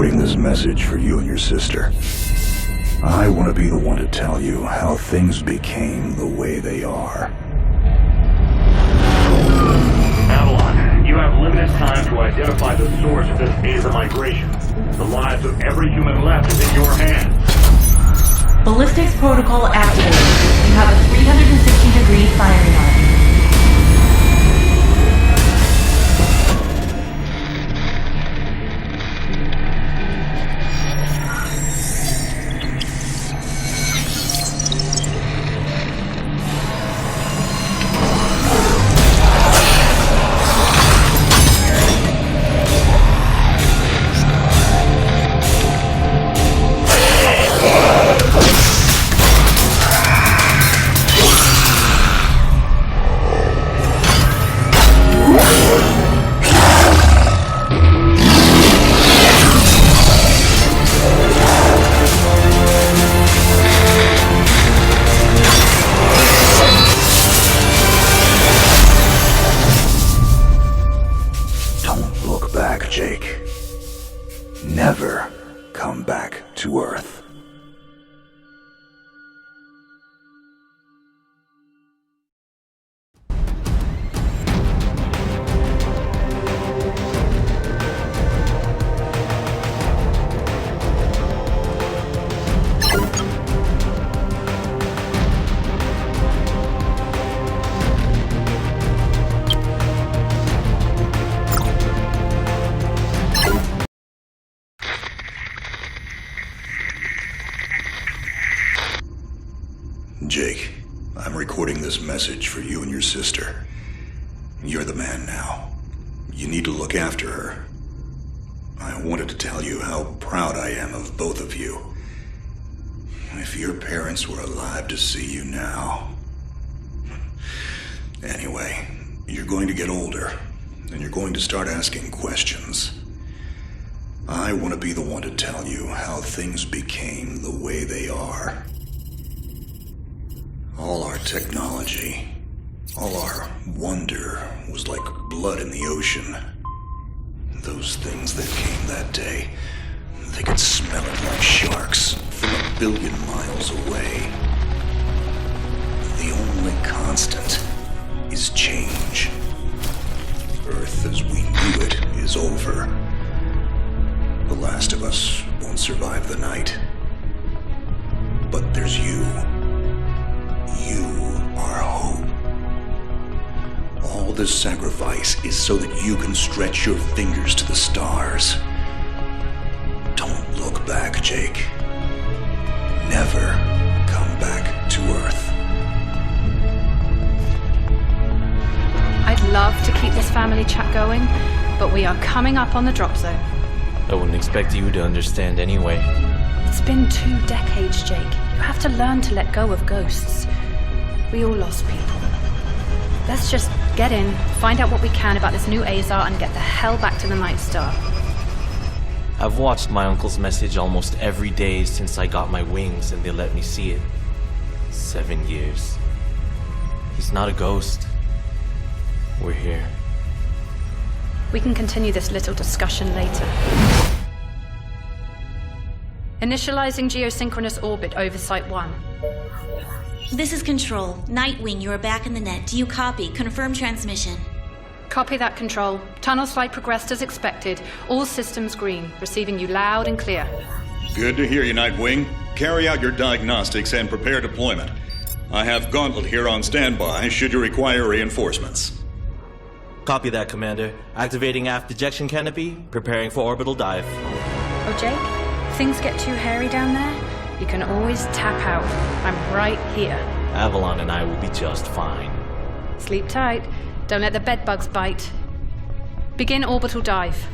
recording this message for you and your sister. I want to be the one to tell you how things became the way they are. Avalon, you have limited time to identify the source of this ARK migration. The lives of every human left is in your hands. Ballistics protocol activated. You have a 360-degree firing arc. Jake. Never come back to Earth. Jake, I'm recording this message for you and your sister. You're the man now. You need to look after her. I wanted to tell you how proud I am of both of you. If your parents were alive to see you now. Anyway, you're going to get older, and you're going to start asking questions. I want to be the one to tell you how things became the way they are. All our technology, all our wonder was like blood in the ocean. Those things that came that day, they could smell it like sharks from 1 billion miles away. The only constant is change. Earth as we knew it is over. The last of us won't survive the night. But there's you. You are hope. All this sacrifice is so that you can stretch your fingers to the stars. Don't look back, Jake. Never come back to Earth. I'd love to keep this family chat going, but we are coming up on the drop zone. I wouldn't expect you to understand anyway. It's been 2 decades, Jake. You have to learn to let go of ghosts. We all lost people. Let's just get in, find out what we can about this new Azar, and get the hell back to the Night Star. I've watched my uncle's message almost every day since I got my wings and they let me see it. 7 years. He's not a ghost. We're here. We can continue this little discussion later. Initializing geosynchronous orbit over Site 1. This is Control. Nightwing, you are back in the net. Do you copy? Confirm transmission. Copy that, Control. Tunnel slide progressed as expected. All systems green. Receiving you loud and clear. Good to hear you, Nightwing. Carry out your diagnostics and prepare deployment. I have Gauntlet here on standby should you require reinforcements. Copy that, Commander. Activating aft ejection canopy, preparing for orbital dive. Oh, Jake? If things get too hairy down there, you can always tap out. I'm right here. Avalon and I will be just fine. Sleep tight. Don't let the bedbugs bite. Begin orbital dive.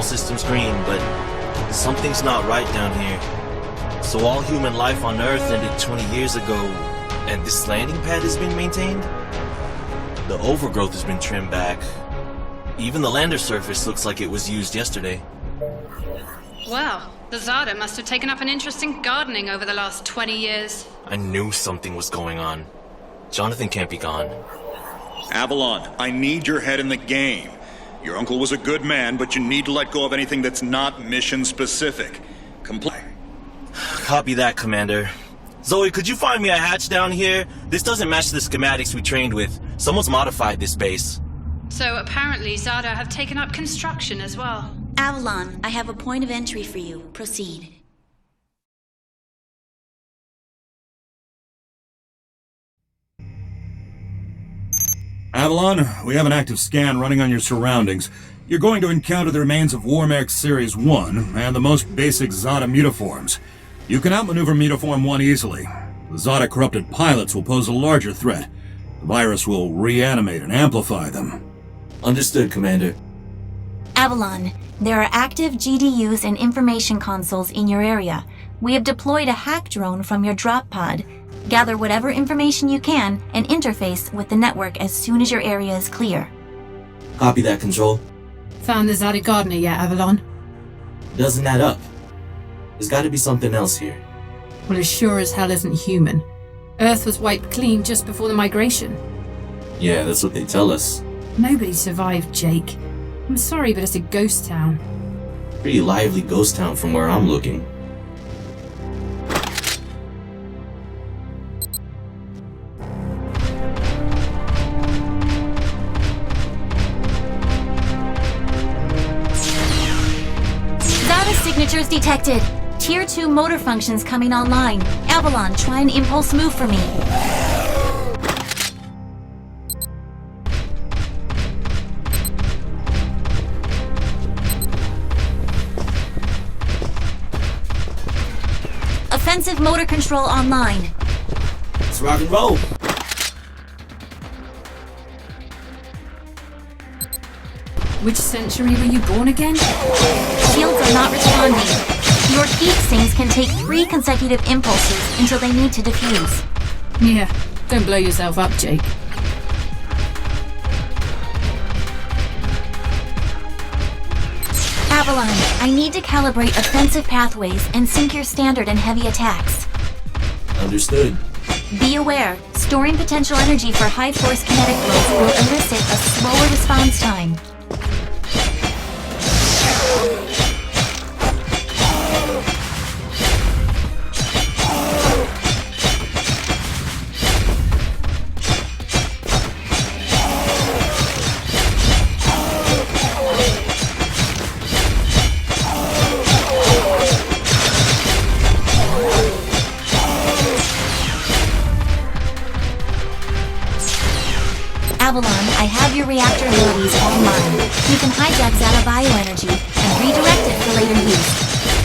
systems green, but something's not right down here. So all human life on Earth ended 20 years ago, and this landing pad has been maintained? The overgrowth has been trimmed back. Even the lander surface looks like it was used yesterday. Wow, the XADA must have taken up an interest in gardening over the last 20 years. I knew something was going on. Jonathan can't be gone. Avalon, I need your head in the game. Your uncle was a good man, but you need to let go of anything that's not mission-specific. Comply. Copy that, Commander. Zoe, could you find me a hatch down here? This doesn't match the schematics we trained with. Someone's modified this base. So apparently XADA have taken up construction as well. Avalon, I have a point of entry for you. Proceed. Avalon, we have an active scan running on your surroundings. You're going to encounter the remains of War-Mech Series 1 and the most basic XADA mutaforms. You can outmaneuver Mutaform 1 easily. The XADA corrupted pilots will pose a larger threat. The virus will reanimate and amplify them. Understood, Commander. Avalon, there are active GDUs and information consoles in your area. We have deployed a hack drone from your drop pod. Gather whatever information you can and interface with the network as soon as your area is clear. Copy that, Control. Found the XADA gardener yet, Avalon? Doesn't add up. There's gotta be something else here. Well, it sure as hell isn't human. Earth was wiped clean just before the migration. Yeah, that's what they tell us. Nobody survived, Jake. I'm sorry, but it's a ghost town. Pretty lively ghost town from where I'm looking. Signatures detected. Tier 2 motor functions coming online. Avalon, try an impulse move for me. Offensive motor control online. Let's rock and roll. Which century were you born again? Shields are not responding. Your heat sinks can take 3 consecutive impulses until they need to defuse. Yeah, don't blow yourself up, Jake. Avalon, I need to calibrate offensive pathways and sync your standard and heavy attacks. Understood. Be aware, storing potential energy for high force kinetic blows will elicit a slower response time. Avalon, I have your reactor abilities online. You can hijack XADA bioenergy and redirect it for later use.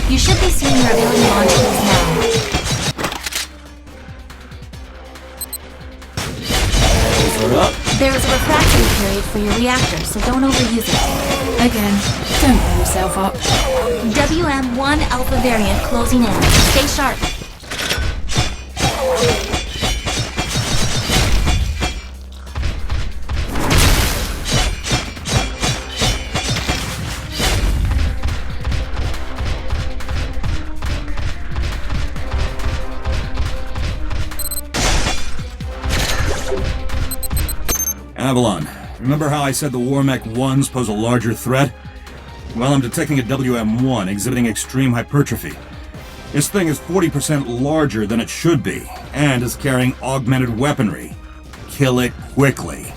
You should be seeing your ability launch keys now. There is a refractory period for your reactor, so don't overuse it. Again, don't blow yourself up. WM1 Alpha variant closing in. Stay sharp. Avalon, remember how I said the War-Mech 1s pose a larger threat? Well, I'm detecting a WM1 exhibiting extreme hypertrophy. This thing is 40% larger than it should be, and is carrying augmented weaponry. Kill it quickly.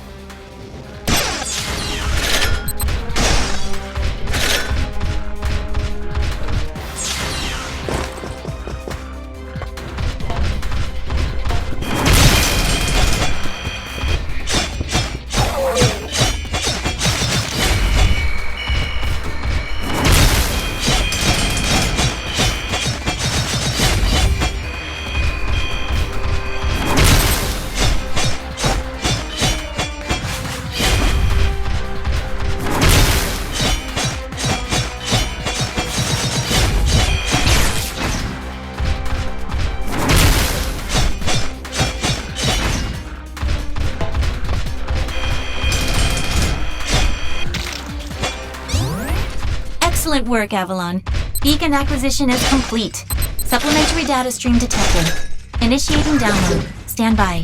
Excellent work, Avalon. Beacon acquisition is complete. Supplementary data stream detected. Initiating download. Stand by.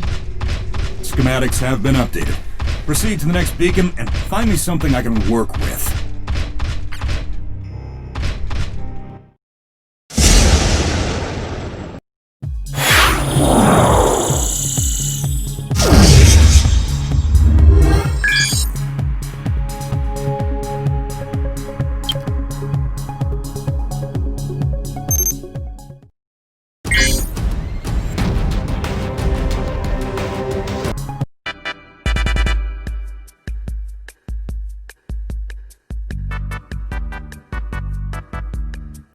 Schematics have been updated. Proceed to the next beacon and find me something I can work with.